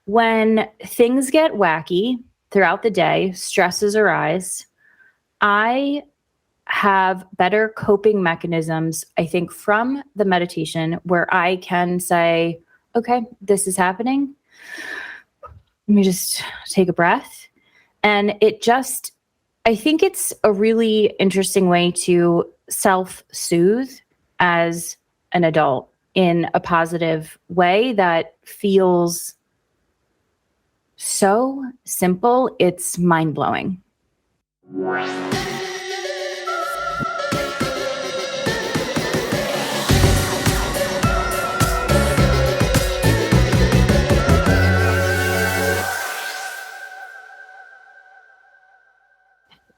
when things get wacky throughout the day, stresses arise, I have better coping mechanisms, I think, from the meditation where I can say, okay, this is happening. Let me just take a breath. And I think it's a really interesting way to self-soothe as an adult in a positive way that feels so simple. It's mind-blowing.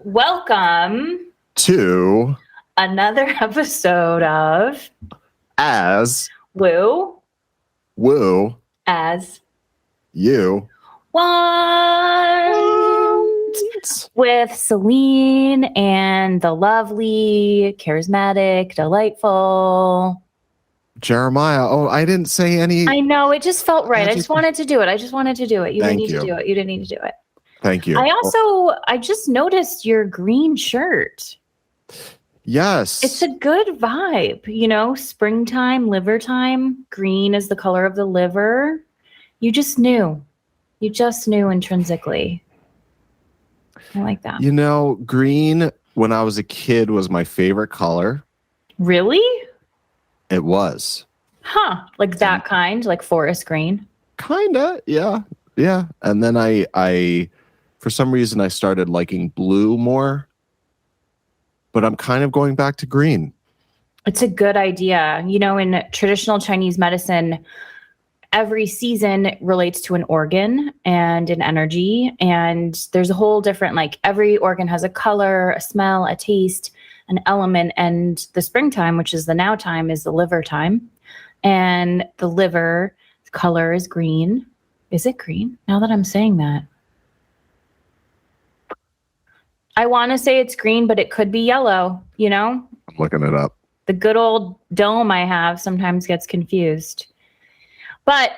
Welcome to another episode of As Woo As You Want with Celine and the lovely, charismatic, delightful Jeremiah. Oh, I didn't say any. I know, it just felt right. I just wanted to do it. You didn't need to do it. You didn't need to do it. Thank you. I just noticed your green shirt. Yes. It's a good vibe, springtime, liver time. Green is the color of the liver. You just knew intrinsically. I like that. Green when I was a kid was my favorite color. Really? It was. Huh. Like that kind, like forest green? Kinda, yeah. Yeah. And then I for some reason I started liking blue more. But I'm kind of going back to green. It's a good idea. In traditional Chinese medicine, every season relates to an organ and an energy. And there's a whole different, every organ has a color, a smell, a taste, an element. And the springtime, which is the now time, is the liver time. And the liver color is green. Is it green? Now that I'm saying that. I want to say it's green, but it could be yellow, I'm looking it up. The good old dome I have sometimes gets confused. But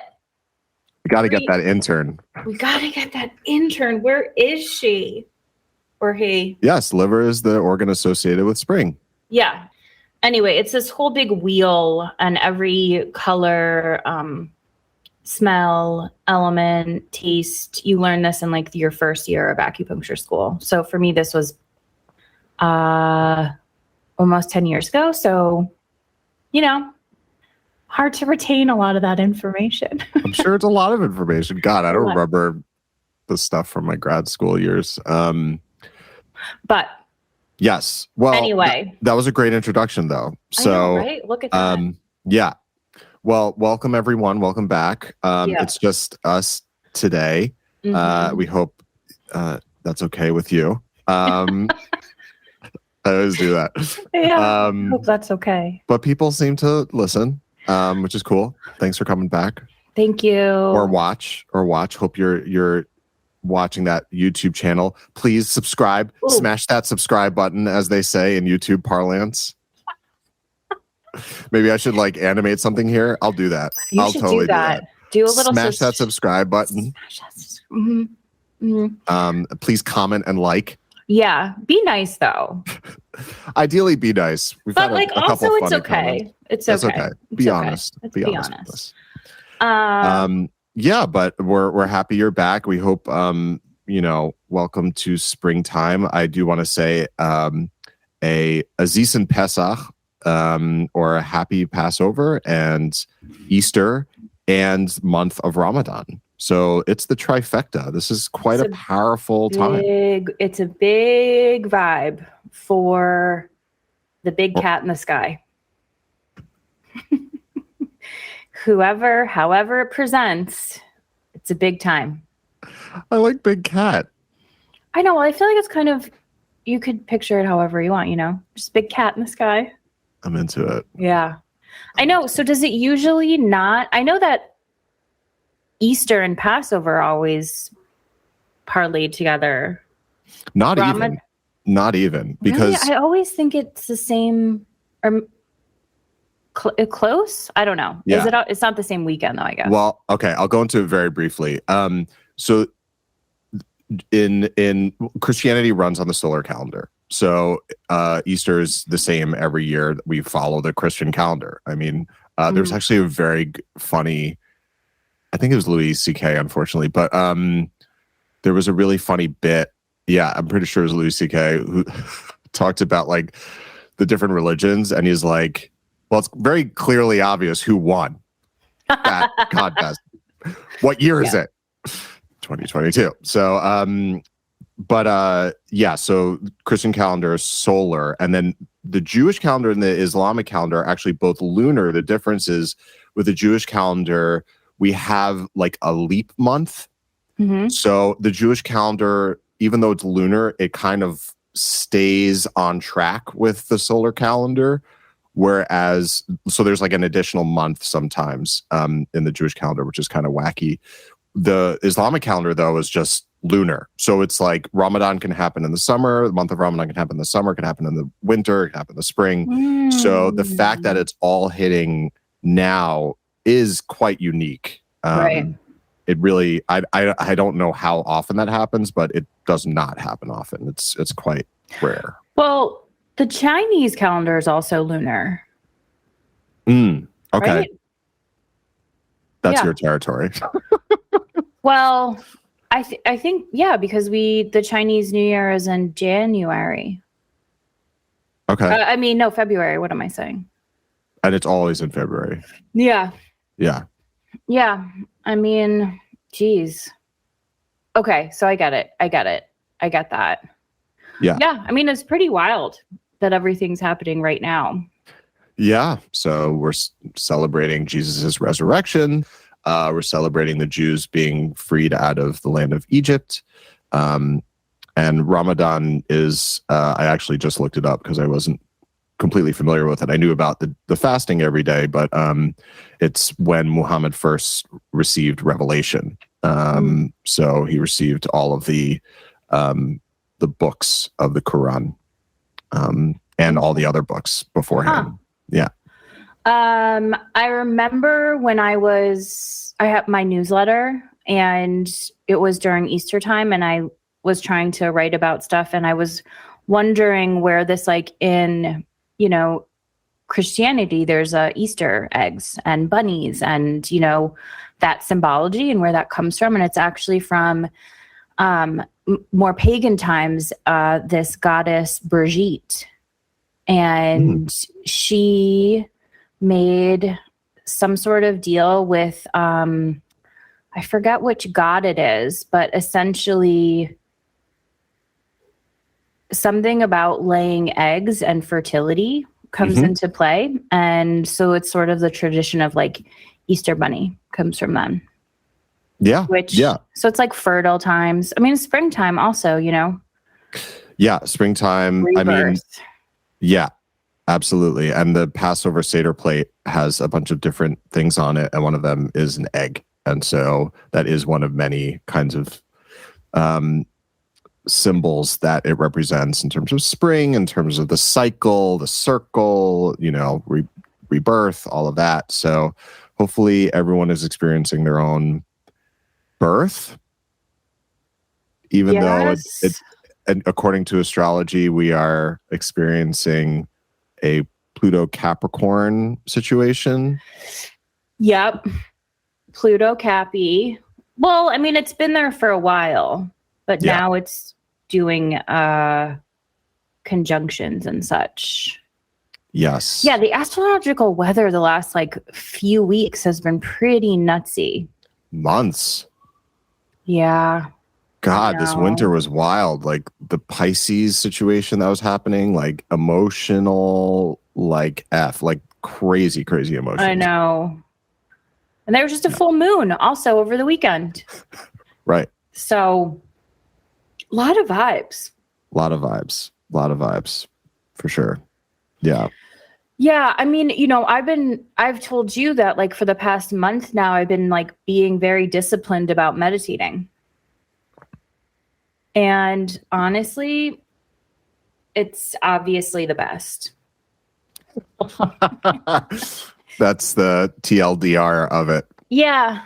we got to get that intern. We got to get that intern. Where is she? Or he? Yes, liver is the organ associated with spring. Yeah. Anyway, it's this whole big wheel, and every color, smell, element, taste. You learn this in your first year of acupuncture school. So for me, this was almost 10 years ago. So, hard to retain a lot of that information. I'm sure it's a lot of information. God, I don't remember the stuff from my grad school years. But yes. Well, anyway, that was a great introduction though. So, I know, right? Look at that. Yeah. Well, welcome everyone. Welcome back. It's just us today. We hope that's okay with you. I always do that. Yeah, hope that's okay. But people seem to listen, which is cool. Thanks for coming back. Thank you. Or watch. Hope you're watching that YouTube channel. Please subscribe. Ooh. Smash that subscribe button, as they say in YouTube parlance. Maybe I should animate something here. I'll do that. I'll totally do that. Do a little smash that subscribe button. Please comment and like. Yeah, be nice though. Ideally, be nice. We've but had a couple also, funny it's okay. comments. It's okay. Be honest. Be honest with us. Yeah, but we're happy you're back. We hope welcome to springtime. I do want to say a Aziz Pesach. Or a happy Passover and Easter and month of Ramadan. So it's the trifecta. This is quite a powerful time. It's a big vibe for the big cat in the sky. However it presents, it's a big time. I like big cat. I know. I feel like it's kind of, you could picture it however you want, just big cat in the sky. I'm into it. Yeah. I know. So does it usually not? I know that Easter and Passover are always parlayed together. Not even. Because really? I always think it's the same. Or close? I don't know. Yeah. It's not the same weekend though, I guess. Well, okay, I'll go into it very briefly. So in Christianity runs on the solar calendar. So Easter is the same every year. We follow the Christian calendar. I mean, there's actually a very funny, I think it was Louis C.K. unfortunately, but there was a really funny bit. Yeah, I'm pretty sure it was Louis C.K. who talked about like the different religions, and he's like, well, it's very clearly obvious who won that contest. What year is it? 2022. So, so Christian calendar is solar, and then the Jewish calendar and the Islamic calendar are actually both lunar. The difference is with the Jewish calendar, we have like a leap month. So the Jewish calendar, even though it's lunar, it kind of stays on track with the solar calendar. Whereas, so there's like an additional month sometimes in the Jewish calendar, which is kind of wacky. The Islamic calendar, though, is just lunar. So it's like Ramadan can happen in the summer. The month of Ramadan can happen in the summer, can happen in the winter, can happen in the spring. So the fact that it's all hitting now is quite unique. Right. It really, I don't know how often that happens, but it does not happen often. It's quite rare. Well, the Chinese calendar is also lunar. Okay. Right? That's your territory. Well, I think, because the Chinese New Year is in January. Okay. No, February. What am I saying? And it's always in February. Yeah. Yeah. Yeah. I mean, geez. Okay. So I get it. I get that. Yeah. Yeah. I mean, it's pretty wild that everything's happening right now. Yeah. So we're celebrating Jesus's resurrection. We're celebrating the Jews being freed out of the land of Egypt. And Ramadan is, I actually just looked it up because I wasn't completely familiar with it. I knew about the fasting every day, but it's when Muhammad first received revelation. So he received all of the books of the Quran and all the other books beforehand. Yeah. I remember when I had my newsletter, and it was during Easter time, and I was trying to write about stuff, and I was wondering where this, like, in, Christianity, there's Easter eggs and bunnies and, that symbology and where that comes from. And it's actually from more pagan times, this goddess Brigitte. And she made some sort of deal with, I forget which god it is, but essentially something about laying eggs and fertility comes into play. And so it's sort of the tradition of like Easter bunny comes from them. Yeah. So it's like fertile times. I mean, springtime also, Yeah. Springtime. Rebirth. I mean, yeah, absolutely. And the Passover Seder plate has a bunch of different things on it. And one of them is an egg. And so that is one of many kinds of symbols that it represents in terms of spring, in terms of the cycle, the circle, rebirth, all of that. So hopefully everyone is experiencing their own birth, even though it's according to astrology, we are experiencing a Pluto Capricorn situation. Yep. Pluto Cappy. Well, I mean, it's been there for a while, but now it's doing conjunctions and such. Yes. Yeah, the astrological weather the last few weeks has been pretty nutsy. Months. Yeah. God, this winter was wild. Like the Pisces situation that was happening, like emotional, crazy emotions. I know. And there was just a full moon also over the weekend. Right. So a lot of vibes. A lot of vibes. For sure. Yeah. Yeah. I mean, I've told you that for the past month now, I've been being very disciplined about meditating. And honestly, it's obviously the best. That's the TLDR of it. Yeah.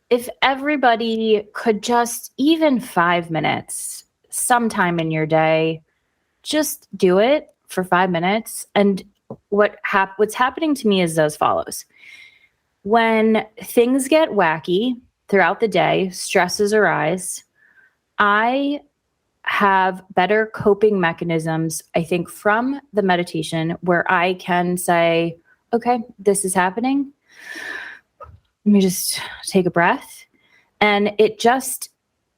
If everybody could just, even 5 minutes sometime in your day, just do it for 5 minutes. And what's happening to me is as follows. When things get wacky throughout the day, stresses arise, I have better coping mechanisms, I think, from the meditation where I can say, okay, this is happening. Let me just take a breath. And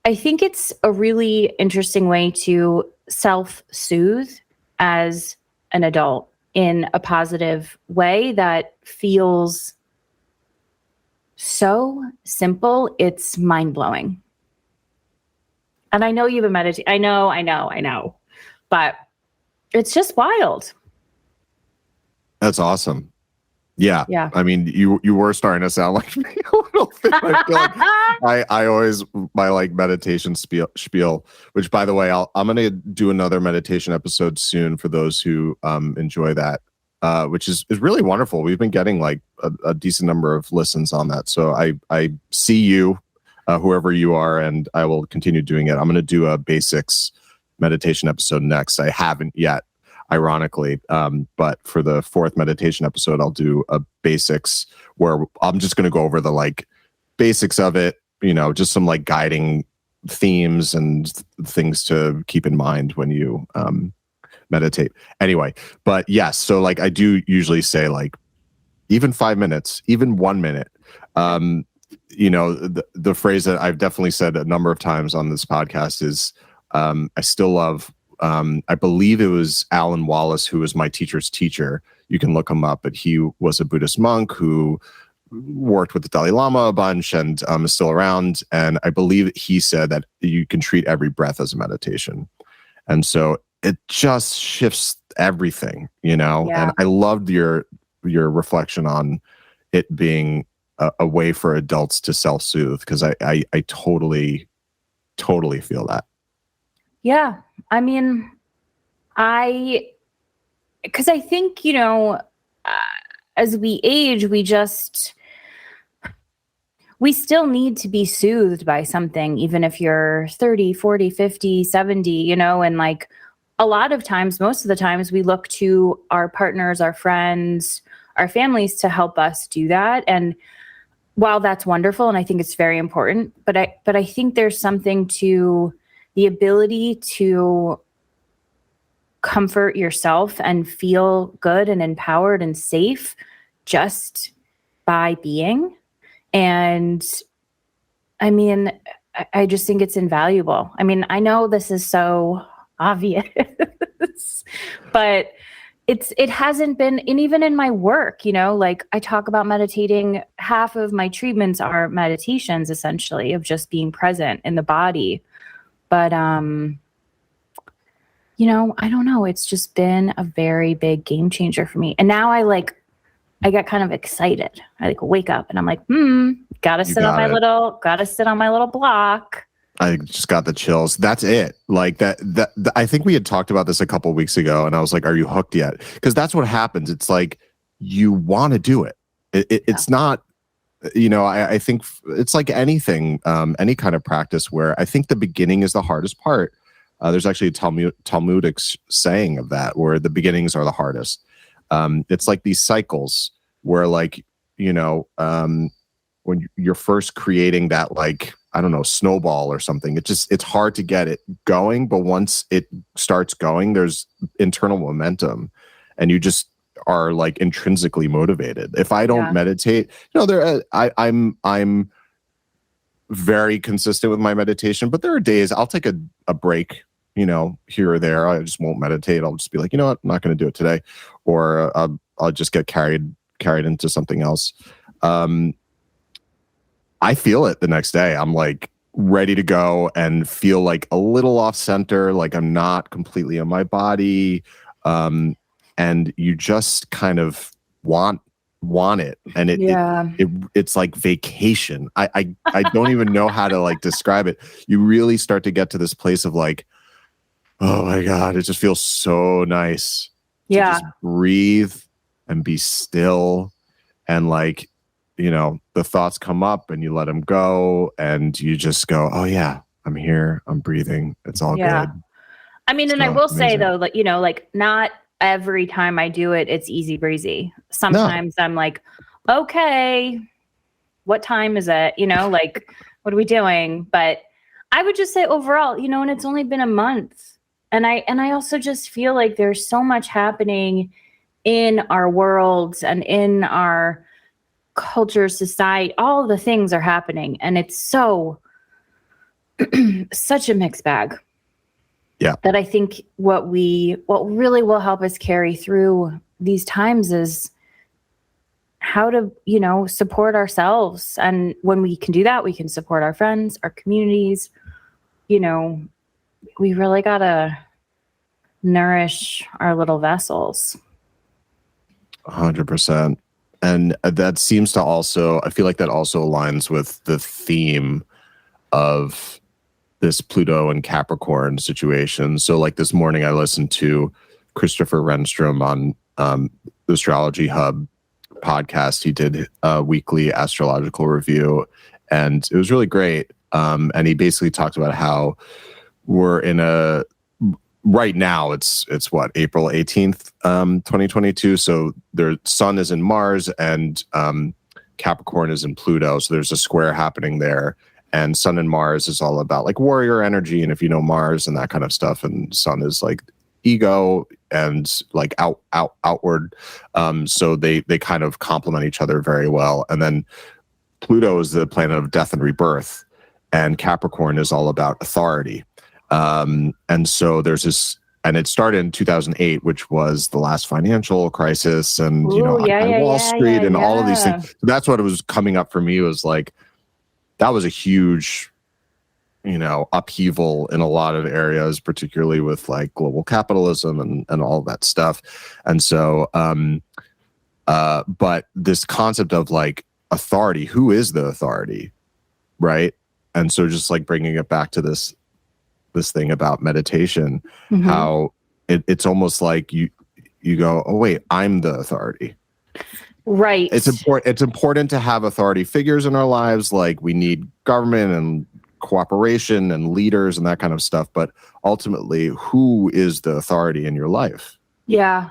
I think it's a really interesting way to self-soothe as an adult in a positive way that feels so simple. It's mind-blowing. And I know you've been meditating. I know. But it's just wild. That's awesome. Yeah. Yeah. I mean, you were starting to sound like me a little bit. I feel like I always, my like meditation spiel, which by the way, I'm going to do another meditation episode soon for those who enjoy that, which is really wonderful. We've been getting like a decent number of listens on that. So I see you, whoever you are, and I will continue doing it. I'm going to do a basics meditation episode next. I haven't yet, ironically, but for the 4th meditation episode, I'll do a basics where I'm just going to go over the like basics of it, just some like guiding themes and things to keep in mind when you meditate. Anyway, but yes, so like I do usually say like even 5 minutes, even 1 minute. The phrase that I've definitely said a number of times on this podcast is I still love, I believe it was Alan Wallace, who was my teacher's teacher. You can look him up, but he was a Buddhist monk who worked with the Dalai Lama a bunch and is still around. And I believe he said that you can treat every breath as a meditation. And so it just shifts everything, Yeah. And I loved your reflection on it being a way for adults to self-soothe, because I totally feel that. Yeah. I mean, because I think, as we age, we still need to be soothed by something, even if you're 30, 40, 50, 70, and like a lot of times, most of the times we look to our partners, our friends, our families to help us do that. And while that's wonderful, and I think it's very important, but I think there's something to the ability to comfort yourself and feel good and empowered and safe just by being. And I mean, I just think it's invaluable. I mean, I know this is so obvious, but it hasn't been, and even in my work, like I talk about meditating, half of my treatments are meditations, essentially, of just being present in the body. But, I don't know. It's just been a very big game changer for me. And now I get kind of excited. I wake up and I'm like, gotta sit on my little block. I just got the chills. That's it. Like that I think we had talked about this a couple of weeks ago, and I was like, are you hooked yet? Because that's what happens. It's like, you want to do it. It's not, I think it's like anything, any kind of practice where I think the beginning is the hardest part. There's actually a Talmudic saying of that, where the beginnings are the hardest. It's like these cycles where like, when you're first creating that, like, I don't know, snowball or something, it's hard to get it going. But once it starts going, there's internal momentum and you just are like intrinsically motivated. If I don't meditate, I'm very consistent with my meditation, but there are days I'll take a break, here or there. I just won't meditate. I'll just be like, you know what, I'm not going to do it today. Or I'll just get carried into something else. I feel it the next day. I'm like ready to go and feel like a little off center, like I'm not completely in my body. And you just kind of want it. And it's like vacation. I don't even know how to like describe it. You really start to get to this place of like, oh my God, it just feels so nice. To just breathe and be still, and like, you know, the thoughts come up and you let them go and you just go, oh yeah, I'm here, I'm breathing, it's all good. I mean, and I So will say amazing. though, like, you know, like not every time I do it, it's easy breezy. Sometimes I'm like, okay, what time is it? You know, like, what are we doing? But I would just say overall, you know, and it's only been a month. And I also just feel like there's so much happening in our worlds and in our culture, society, all the things are happening. And it's so, such a mixed bag. Yeah. That I think what really will help us carry through these times is how to, you know, support ourselves. And when we can do that, we can support our friends, our communities. You know, we really got to nourish our little vessels. 100%. And that seems to also, I feel like that also aligns with the theme of this Pluto and Capricorn situation. So like this morning I listened to Christopher Renstrom on the Astrology Hub podcast. He did a weekly astrological review and it was really great. And he basically talked about how we're in a, right now it's what, April 18th, 2022. So their sun is in Mars and Capricorn is in Pluto. So there's a square happening there. And Sun and Mars is all about like warrior energy. And if you know Mars and that kind of stuff, and Sun is like ego and like outward. So they kind of complement each other very well. And then Pluto is the planet of death and rebirth. And Capricorn is all about authority. And so there's this, and it started in 2008, which was the last financial crisis and, you know, Wall Street and all of these things. So that's what it was coming up for me, was like, that was a huge, you know, upheaval in a lot of areas, particularly with like global capitalism and all that stuff. And so, but this concept of like authority, who is the authority, right? And so just like bringing it back to this thing about meditation, how it's almost like you go, oh wait, I'm the authority. Right. It's important to have authority figures in our lives. Like we need government and cooperation and leaders and that kind of stuff. But ultimately, who is the authority in your life? Yeah.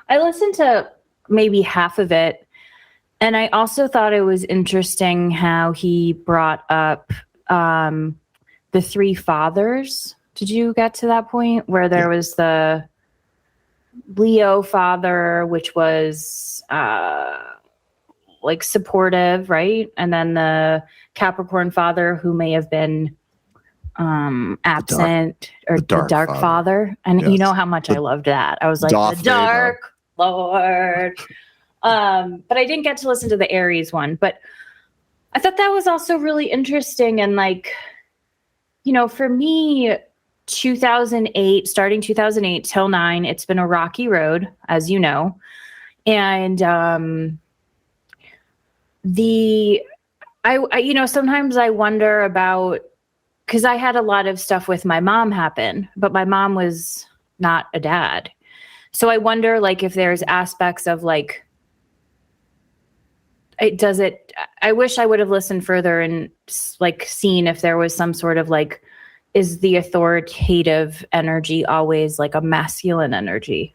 I listened to maybe half of it. And I also thought it was interesting how he brought up the three fathers. Did you get to that point where there was the Leo father, which was like supportive, right? And then the Capricorn father, who may have been absent, or the dark father. And you know how much I loved that. I was like, the dark Lord. But I didn't get to listen to the Aries one. But I thought that was also really interesting. And like, you know, for me, 2008, starting 2008 till 9, it's been a rocky road, as you know. And I you know, sometimes I wonder about, because I had a lot of stuff with my mom happen, but my mom was not a dad. So I wonder like if there's aspects of like, I wish I would have listened further and like seen if there was some sort of like, is the authoritative energy always like a masculine energy?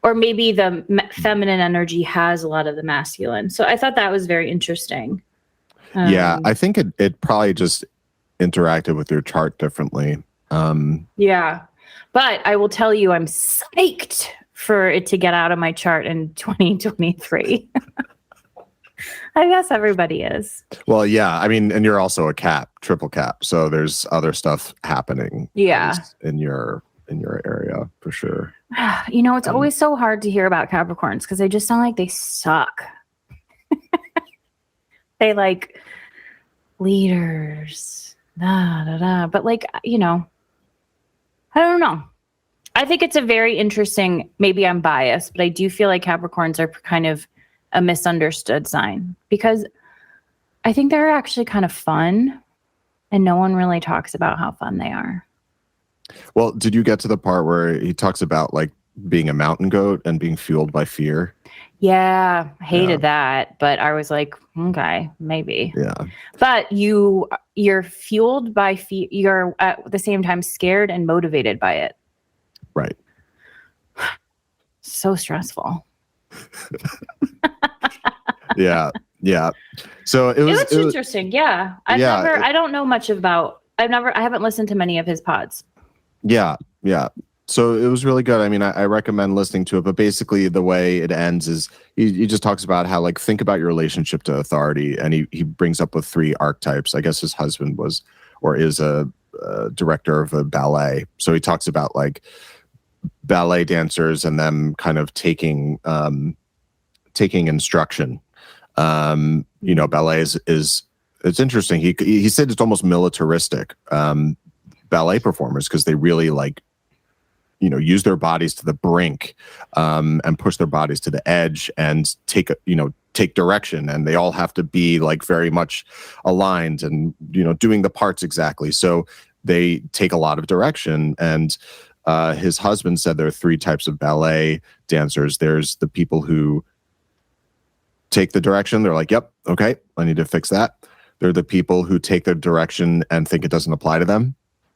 Or maybe the feminine energy has a lot of the masculine. So I thought that was very interesting. Yeah, I think it probably just interacted with your chart differently. Yeah, but I will tell you, I'm psyched for it to get out of my chart in 2023. I guess everybody is. Well, yeah. I mean, and you're also a Cap, triple Cap. So there's other stuff happening. Yeah. In your area for sure. You know, it's always so hard to hear about Capricorns because they just sound like they suck. They like leaders, but like, you know, I don't know. I think it's a very interesting, maybe I'm biased, but I do feel like Capricorns are kind of a misunderstood sign because I think they're actually kind of fun and no one really talks about how fun they are. Well, did you get to the part where he talks about like being a mountain goat and being fueled by fear. Yeah, hated that, but I was like, okay, maybe. Yeah. But you're fueled by fear. You're at the same time scared and motivated by it. Right. So stressful. Yeah. So it was interesting. Yeah. I don't know much about, I haven't listened to many of his pods. Yeah. So it was really good. I mean, I recommend listening to it, but basically the way it ends is he just talks about how, like, think about your relationship to authority. And he brings up with 3 archetypes. I guess his husband was, or is a director of a ballet. So he talks about like ballet dancers and them kind of taking instruction. Ballet is it's interesting. He said it's almost militaristic, ballet performers, because they really like, use their bodies to the brink, and push their bodies to the edge and take direction. And they all have to be like very much aligned and, doing the parts exactly. So they take a lot of direction. And his husband said there are 3 types of ballet dancers. There's the people who take the direction. They're like, yep, okay, I need to fix that. They're the people who take the direction and think it doesn't apply to them.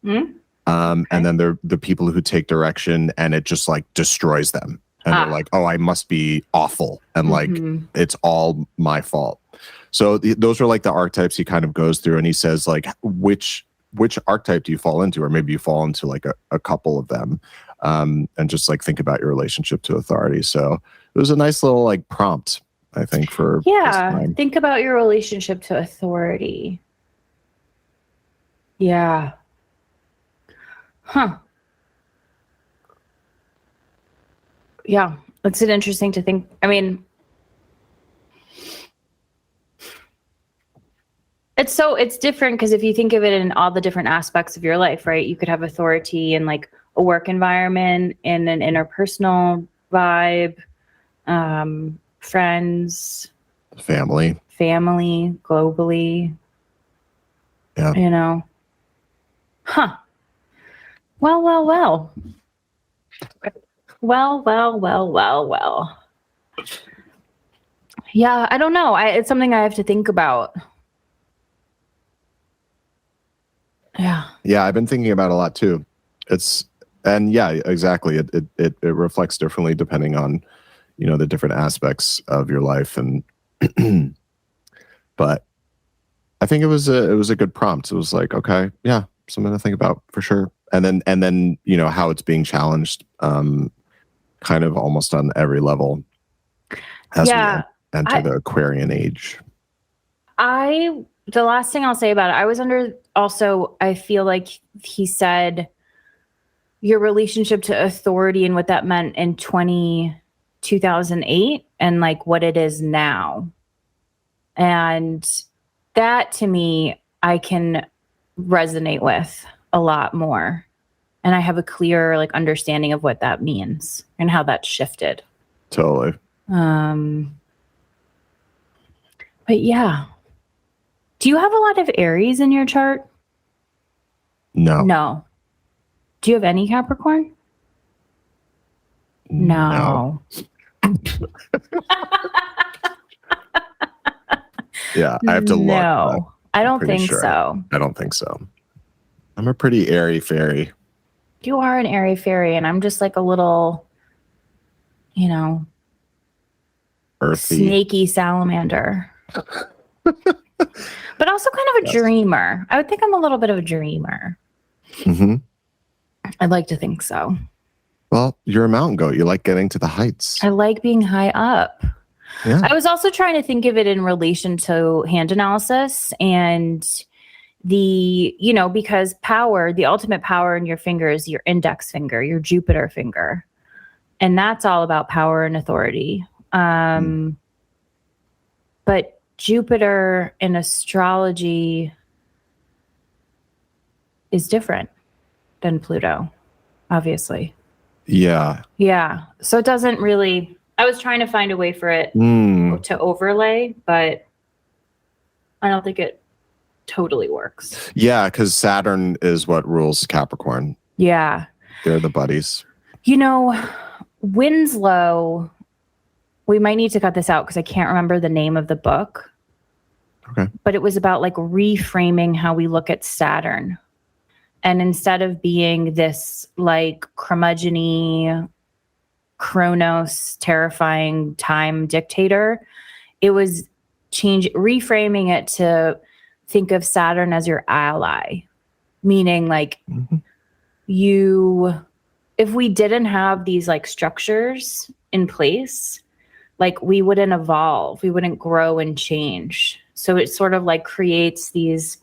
Okay. And then they're the people who take direction and it just like destroys them. And they're like, oh, I must be awful. And like, it's all my fault. So those are like the archetypes he kind of goes through. And he says like, which archetype do you fall into? Or maybe you fall into like a couple of them, and just like think about your relationship to authority. So it was a nice little like prompt, I think, for think about your relationship to authority. Yeah. Huh. Yeah, it's an interesting to think. I mean, it's different because if you think of it in all the different aspects of your life, right? You could have authority in like a work environment, in an interpersonal vibe, friends, family, globally. Yeah. Huh. Well. Yeah, I don't know. It's something I have to think about. Yeah. Yeah, I've been thinking about it a lot too. Exactly. It reflects differently depending on, the different aspects of your life. And but I think it was a good prompt. It was like, okay, yeah, something to think about for sure. And then how it's being challenged, kind of almost on every level as we enter the Aquarian age. The last thing I'll say about it, I was under also, I feel like he said your relationship to authority and what that meant in 2008 and like what it is now. And that to me, I can resonate with a lot more. And I have a clear like understanding of what that means and how that's shifted. Totally. But yeah. Do you have a lot of Aries in your chart? No. Do you have any Capricorn? No. Yeah, I have to look. No, I don't think so. I don't think so. I'm a pretty airy fairy. You are an airy fairy, and I'm just like a little, earthy, snaky salamander. But also kind of a dreamer. I would think I'm a little bit of a dreamer. Mm-hmm. I'd like to think so. Well, you're a mountain goat. You like getting to the heights. I like being high up. Yeah. I was also trying to think of it in relation to hand analysis and because power, the ultimate power in your finger is your index finger, your Jupiter finger. And that's all about power and authority. But Jupiter in astrology is different than Pluto, obviously. Yeah. Yeah. So it doesn't really, I was trying to find a way for it to overlay, but I don't think it totally works. Yeah, because Saturn is what rules Capricorn. Yeah. They're the buddies. Winslow, we might need to cut this out because I can't remember the name of the book. Okay. But it was about like reframing how we look at Saturn. And instead of being this like curmudgeon-y, Chronos, terrifying time dictator, it was reframing it to think of Saturn as your ally, meaning like if we didn't have these like structures in place, like we wouldn't evolve, we wouldn't grow and change. So it sort of like creates these,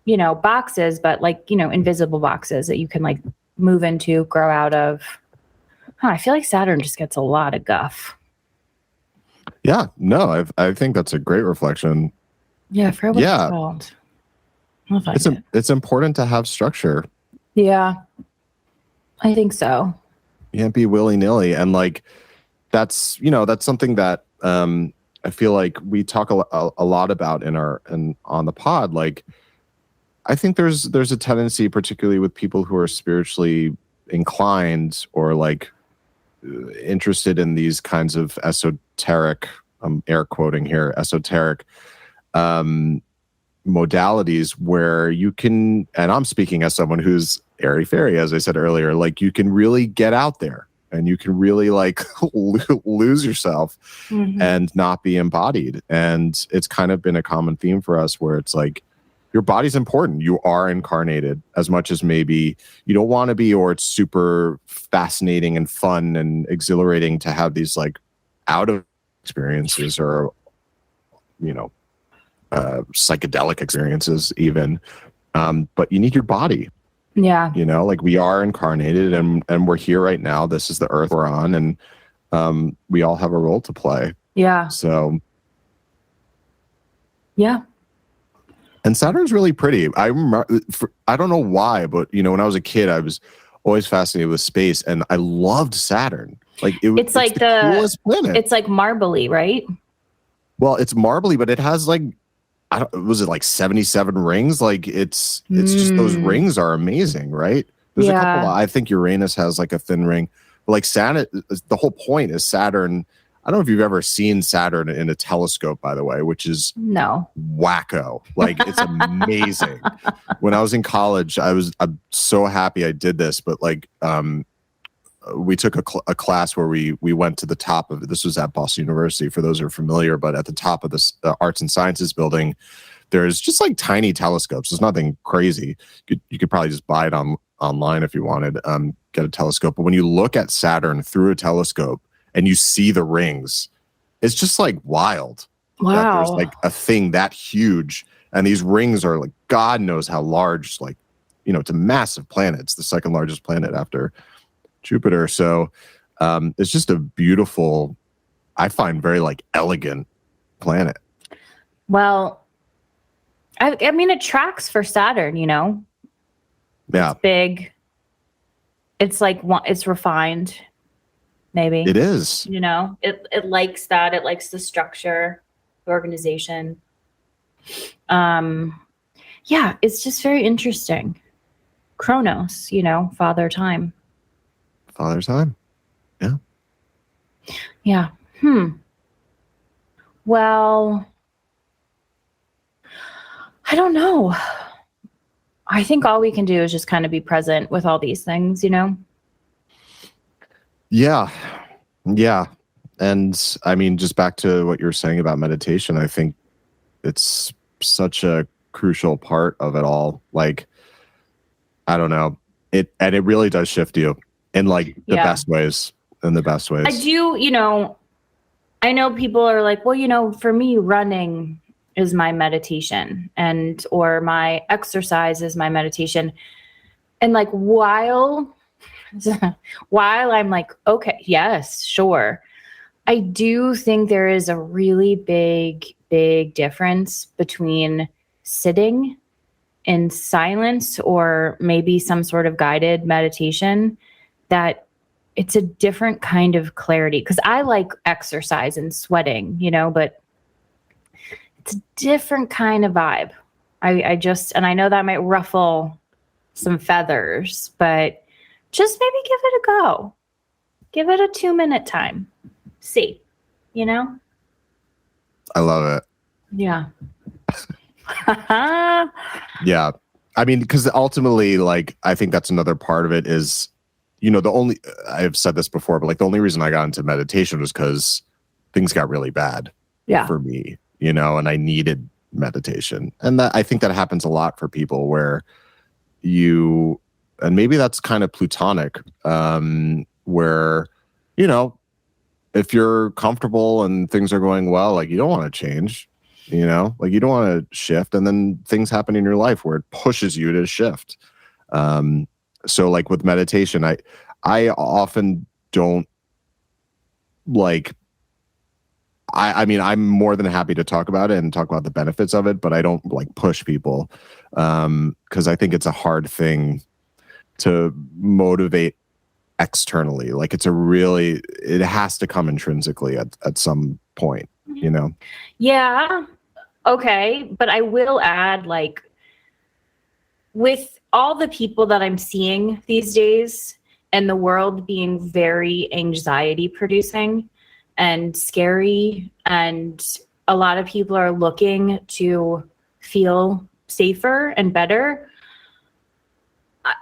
boxes, but like, invisible boxes that you can like move into, grow out of. I feel like Saturn just gets a lot of guff. Yeah, no, I think that's a great reflection. Yeah, for what it's called. It's important to have structure. Yeah, I think so. You can't be willy-nilly. And like, that's something that I feel like we talk a lot about on the pod. Like, I think there's a tendency, particularly with people who are spiritually inclined or like interested in these kinds of esoteric, I'm air quoting here, esoteric modalities where you can, and I'm speaking as someone who's airy-fairy, as I said earlier, like you can really get out there and you can really like lose yourself and not be embodied. And it's kind of been a common theme for us where it's like, your body's important. You are incarnated as much as maybe you don't want to be, or it's super fascinating and fun and exhilarating to have these like out of experiences or, psychedelic experiences even. But you need your body. Yeah. Like we are incarnated and we're here right now. This is the earth we're on, and we all have a role to play. Yeah. So. Yeah. And Saturn's really pretty. I remember, I don't know why, but when I was a kid, I was always fascinated with space, and I loved Saturn. Like it's like the coolest planet. It's like marbly, right? Well, it's marbly, but it has like, was it like 77 rings? Like it's just those rings are amazing, right? There's a couple. I think Uranus has like a thin ring, but like Saturn. The whole point is Saturn. I don't know if you've ever seen Saturn in a telescope, by the way, which is wacko. Like it's amazing. When I was in college, I'm so happy I did this, but like we took a class where we went to the top of it. This was at Boston University, for those who are familiar, but at the top of this Arts and Sciences building, there's just like tiny telescopes. There's nothing crazy. You could probably just buy it online if you wanted, get a telescope. But when you look at Saturn through a telescope, and you see the rings, it's just like wild. Wow. That there's like a thing that huge. And these rings are like, God knows how large, like, it's a massive planet. It's the second largest planet after Jupiter. So it's just a beautiful, I find very like elegant planet. Well, I mean, it tracks for Saturn, Yeah. It's big. It's like, it's refined. Maybe it is, it likes that. It likes the structure, the organization. Yeah, it's just very interesting. Chronos, father time. Father time. Yeah. Yeah. Well, I don't know. I think all we can do is just kind of be present with all these things, Yeah. And I mean, just back to what you were saying about meditation, I think it's such a crucial part of it all. Like, I don't know. It really does shift you in like the best ways. I do, I know people are like, well, for me, running is my meditation or my exercise is my meditation. And like, while I'm like, okay, yes, sure. I do think there is a really big difference between sitting in silence or maybe some sort of guided meditation, that it's a different kind of clarity. Because I like exercise and sweating, but it's a different kind of vibe. And I know that might ruffle some feathers, but just maybe give it a go. Give it a 2-minute time. See, I love it. Yeah. Yeah. I mean, because ultimately, like, I think that's another part of it is, I've said this before, but like the only reason I got into meditation was because things got really bad for me, and I needed meditation. And I think that happens a lot for people where and maybe that's kind of plutonic, where, if you're comfortable and things are going well, like you don't want to change, like you don't want to shift. And then things happen in your life where it pushes you to shift. So like with meditation, I often don't like, I mean, I'm more than happy to talk about it and talk about the benefits of it, but I don't like push people, because I think it's a hard thing to motivate externally. Like it has to come intrinsically at some point, Yeah. Okay. But I will add, like, with all the people that I'm seeing these days and the world being very anxiety producing and scary, and a lot of people are looking to feel safer and better,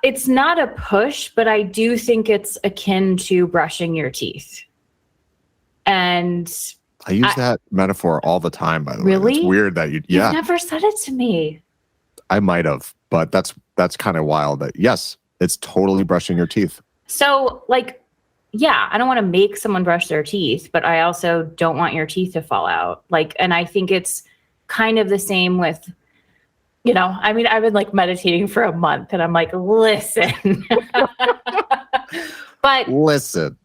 it's not a push, but I do think it's akin to brushing your teeth. And I use that metaphor all the time, by the way. Really? It's weird that You've never said it to me. I might have, but that's kind of wild. That yes, it's totally brushing your teeth. So like, yeah, I don't want to make someone brush their teeth, but I also don't want your teeth to fall out. Like, and I think it's kind of the same with, I mean, I've been like meditating for a month and I'm like, listen, but listen,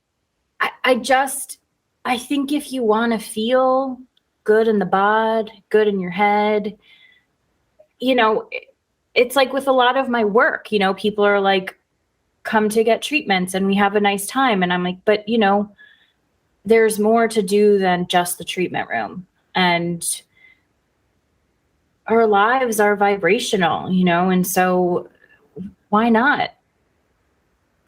I think if you want to feel good in the bod, good in your head, it's like with a lot of my work, people are like, come to get treatments and we have a nice time. And I'm like, but there's more to do than just the treatment room. And our lives are vibrational, and so why not?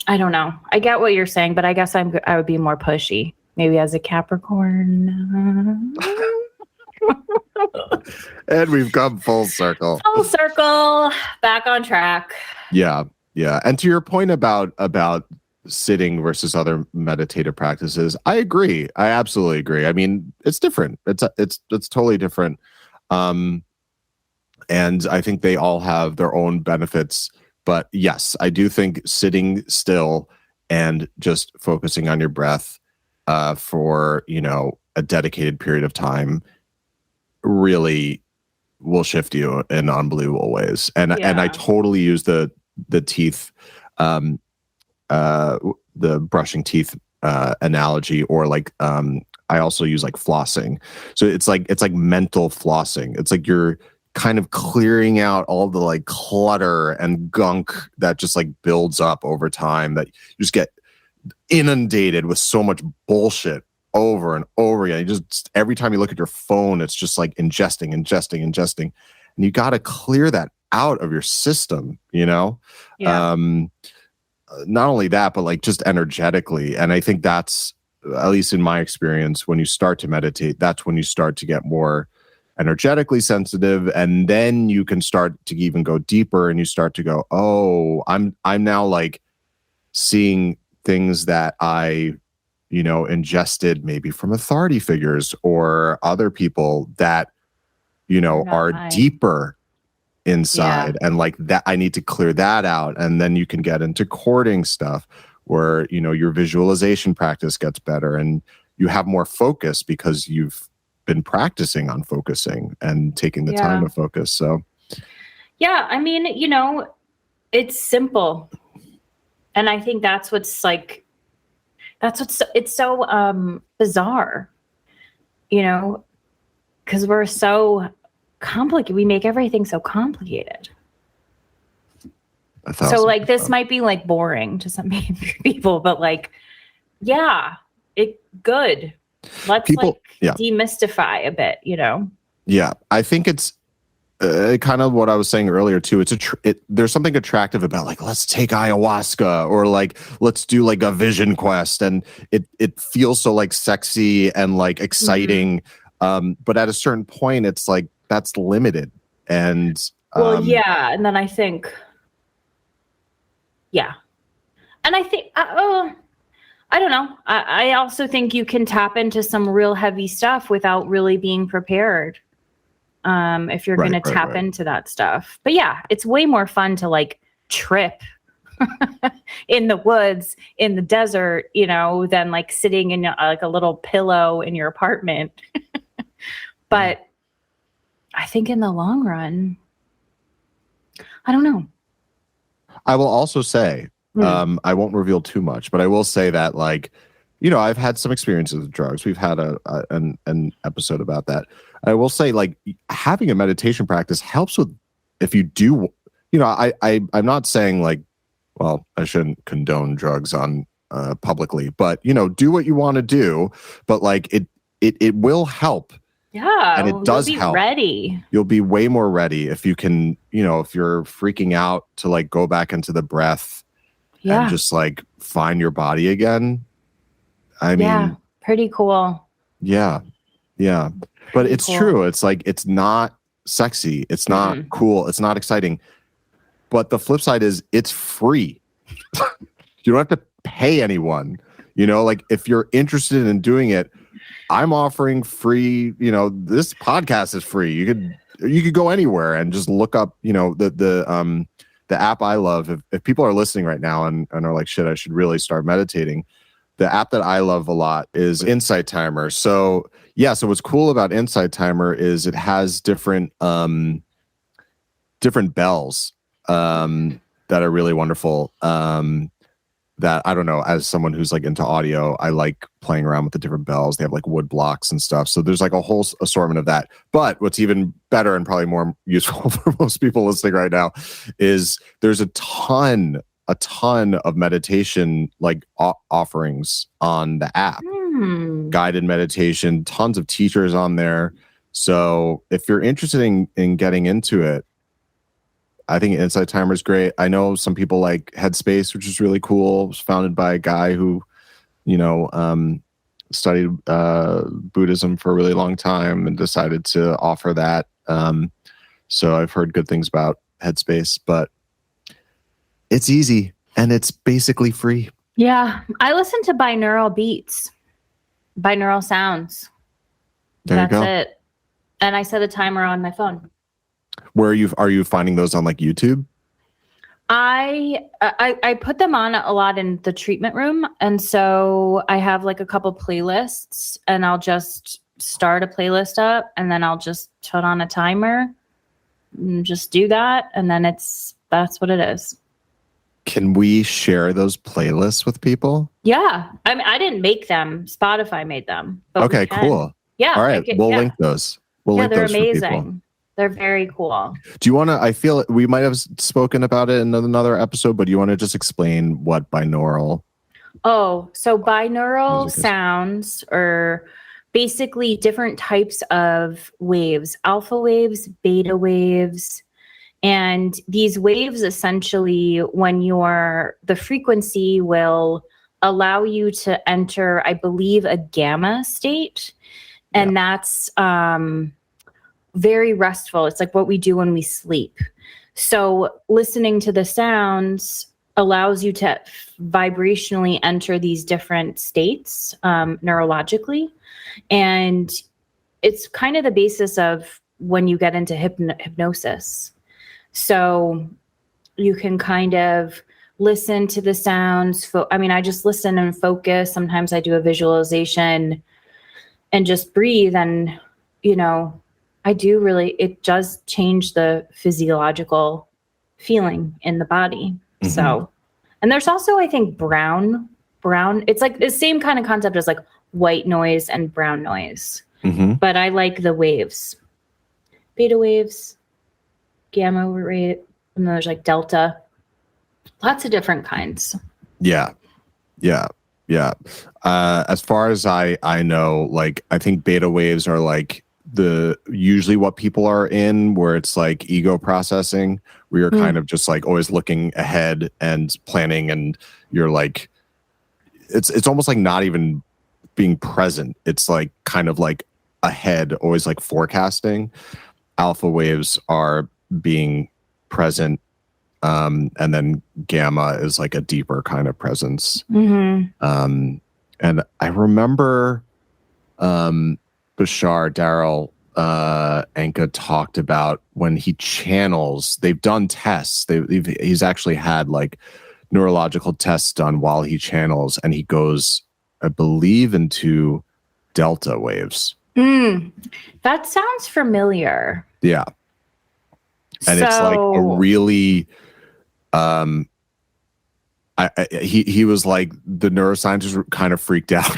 I don't know. I get what you're saying, but I guess I would be more pushy, maybe as a Capricorn. And we've come full circle. Full circle, back on track. Yeah. Yeah. And to your point about sitting versus other meditative practices, I agree. I absolutely agree. I mean, it's different. It's totally different. And I think they all have their own benefits. But yes, I do think sitting still and just focusing on your breath for, a dedicated period of time really will shift you in unbelievable ways. And I totally use the teeth, the brushing teeth analogy, or like I also use like flossing. So it's like mental flossing. It's like you're kind of clearing out all the like clutter and gunk that just like builds up over time, that you just get inundated with so much bullshit over and over again. You just, every time you look at your phone, it's just like ingesting. And you got to clear that out of your system, Yeah. Not only that, but like just energetically. And I think that's, at least in my experience, when you start to meditate, that's when you start to get more energetically sensitive, and then you can start to even go deeper, and you start to go, oh, I'm now like seeing things that I ingested maybe from authority figures or other people that are deeper inside, and like that I need to clear that out. And then you can get into courting stuff where your visualization practice gets better and you have more focus because you've been practicing on focusing and taking the time to focus. So yeah, I mean, it's simple. And I think it's so bizarre, because we're so complicated. We make everything so complicated. So like this might be like boring to some people, but like, yeah, good. Let's demystify a bit, Yeah, I think it's kind of what I was saying earlier too. There's something attractive about like, let's take ayahuasca, or like, let's do like a vision quest. And it feels so like sexy and like exciting. But at a certain point, it's like, that's limited. And yeah. And then I think, yeah. And I think, I don't know. I also think you can tap into some real heavy stuff without really being prepared. If you're going to tap into that stuff. But yeah, it's way more fun to like trip in the woods, in the desert, you know, than like sitting in like a little pillow in your apartment. But I think in the long run, I don't know. I will also say, I won't reveal too much, but I will say that, like, you know, I've had some experiences with drugs. We've had an episode about that. I will say, like, having a meditation practice helps with, if you do, you know, I'm not saying like, well, I shouldn't condone drugs on publicly, but, you know, do what you want to do, but like it will help. Yeah. And it does help. Ready. You'll be way more ready if you can, you know, if you're freaking out, to like go back into the breath and just like find your body again. I mean, pretty cool. Yeah. But it's true. It's like, it's not sexy. It's not cool. It's not exciting. But the flip side is it's free. You don't have to pay anyone. You know, like if you're interested in doing it, I'm offering free, you know, this podcast is free. You could go anywhere and just look up, you know, the app I love. If people are listening right now and are like, shit, I should really start meditating. The app that I love a lot is Insight Timer. So what's cool about Insight Timer is it has different bells that are really wonderful. That, I don't know, as someone who's like into audio, I like playing around with the different bells. They have like wood blocks and stuff. So there's like a whole assortment of that. But what's even better and probably more useful for most people listening right now is there's a ton of meditation like offerings on the app. Guided meditation, tons of teachers on there. So if you're interested in getting into it, I think Insight Timer is great. I know some people like Headspace, which is really cool. It was founded by a guy who, you know, studied Buddhism for a really long time and decided to offer that. So I've heard good things about Headspace, but it's easy and it's basically free. Yeah. I listen to binaural beats, binaural sounds. That's it. And I set a timer on my phone. Where are you finding those on like YouTube? I put them on a lot in the treatment room. And so I have like a couple playlists, and I'll just start a playlist up, and then I'll just put on a timer and just do that. And then that's what it is. Can we share those playlists with people? Yeah. I mean, I didn't make them. Spotify made them. Okay, cool. Yeah. All right. We'll link those. They're amazing. They're very cool. Do you want to, I feel we might have spoken about it in another episode, but do you want to just explain what binaural? Oh, so binaural sounds are basically different types of waves, alpha waves, beta waves. And these waves essentially, when the frequency will allow you to enter, I believe, a gamma state. And that's very restful. It's like what we do when we sleep. So listening to the sounds allows you to vibrationally enter these different states neurologically. And it's kind of the basis of when you get into hypnosis. So you can kind of listen to the sounds. I just listen and focus. Sometimes I do a visualization and just breathe. And, you know, it does change the physiological feeling in the body. Mm-hmm. So, and there's also, I think, brown, it's like the same kind of concept as like white noise and brown noise. Mm-hmm. But I like the waves, beta waves, gamma rate, and then there's like delta, lots of different kinds. Yeah. As far as I know, like, I think beta waves are like usually what people are in, where it's like ego processing, where you're kind of just like always looking ahead and planning, and you're like, it's almost like not even being present. It's like kind of like ahead, always like forecasting. Alpha waves are being present, and then gamma is like a deeper kind of presence. And I remember Bashar, Daryl, Anka talked about when he channels, they've done tests. He's actually had like neurological tests done while he channels, and he goes, I believe, into delta waves. That sounds familiar. Yeah. And it's like a really, he was like, the neuroscientists were kind of freaked out.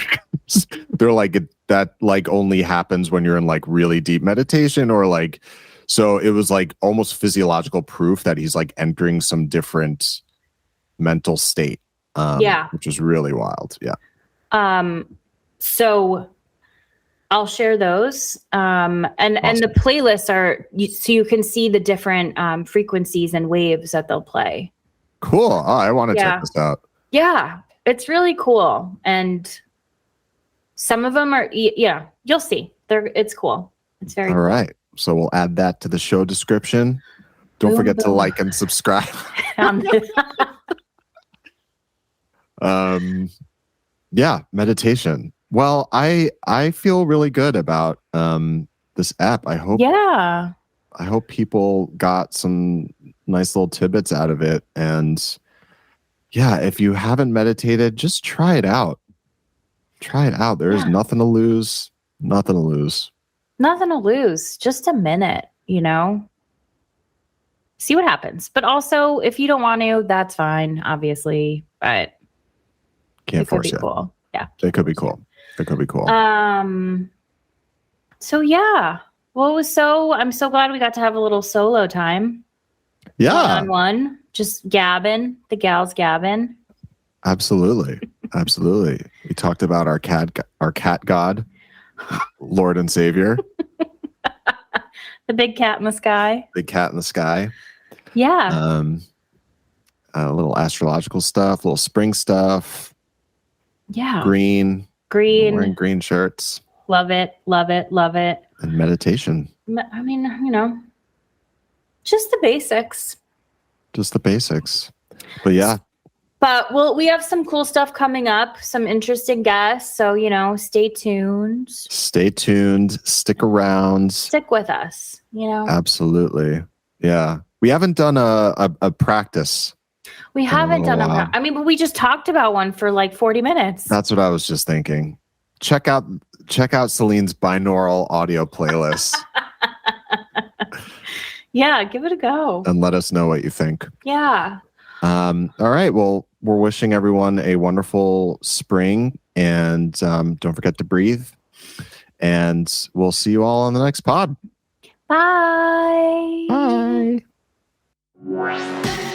They're like, that like only happens when you're in like really deep meditation, or like, so it was like almost physiological proof that he's like entering some different mental state. Which is really wild. Yeah. So I'll share those. And the playlists are, so you can see the different frequencies and waves that they'll play. Cool. Oh, I want to check this out. Yeah, it's really cool. And some of them are, you'll see. It's cool. It's very cool. All right. So we'll add that to the show description. Don't forget to like and subscribe. Meditation. Well, I feel really good about this app. I hope people got some nice little tidbits out of it. And yeah, if you haven't meditated, just try it out. Try it out. There's nothing to lose. Nothing to lose. Nothing to lose. Just a minute, see what happens. But also, if you don't want to, that's fine, obviously. But can't force it. Cool. Yeah. It could be cool. It could be cool. So yeah. Well, I'm so glad we got to have a little solo time. Yeah. One-on-one. Just gabbing. The gals gabbing. Absolutely. Absolutely. We talked about our cat god, Lord and Savior. The big cat in the sky. Big cat in the sky. Yeah. A little astrological stuff, little spring stuff. Yeah. Green. Wearing green shirts. Love it. Love it. Love it. And meditation. I mean, just the basics. Just the basics. But yeah. But we have some cool stuff coming up, some interesting guests. So, stay tuned. Stay tuned. Stick around. Stick with us, Absolutely. Yeah. We haven't done a practice. We haven't done a but we just talked about one for like 40 minutes. That's what I was just thinking. Check out Celine's binaural audio playlist. Yeah, give it a go. And let us know what you think. Yeah. All right. Well, we're wishing everyone a wonderful spring, and don't forget to breathe. And we'll see you all on the next pod. Bye. Bye.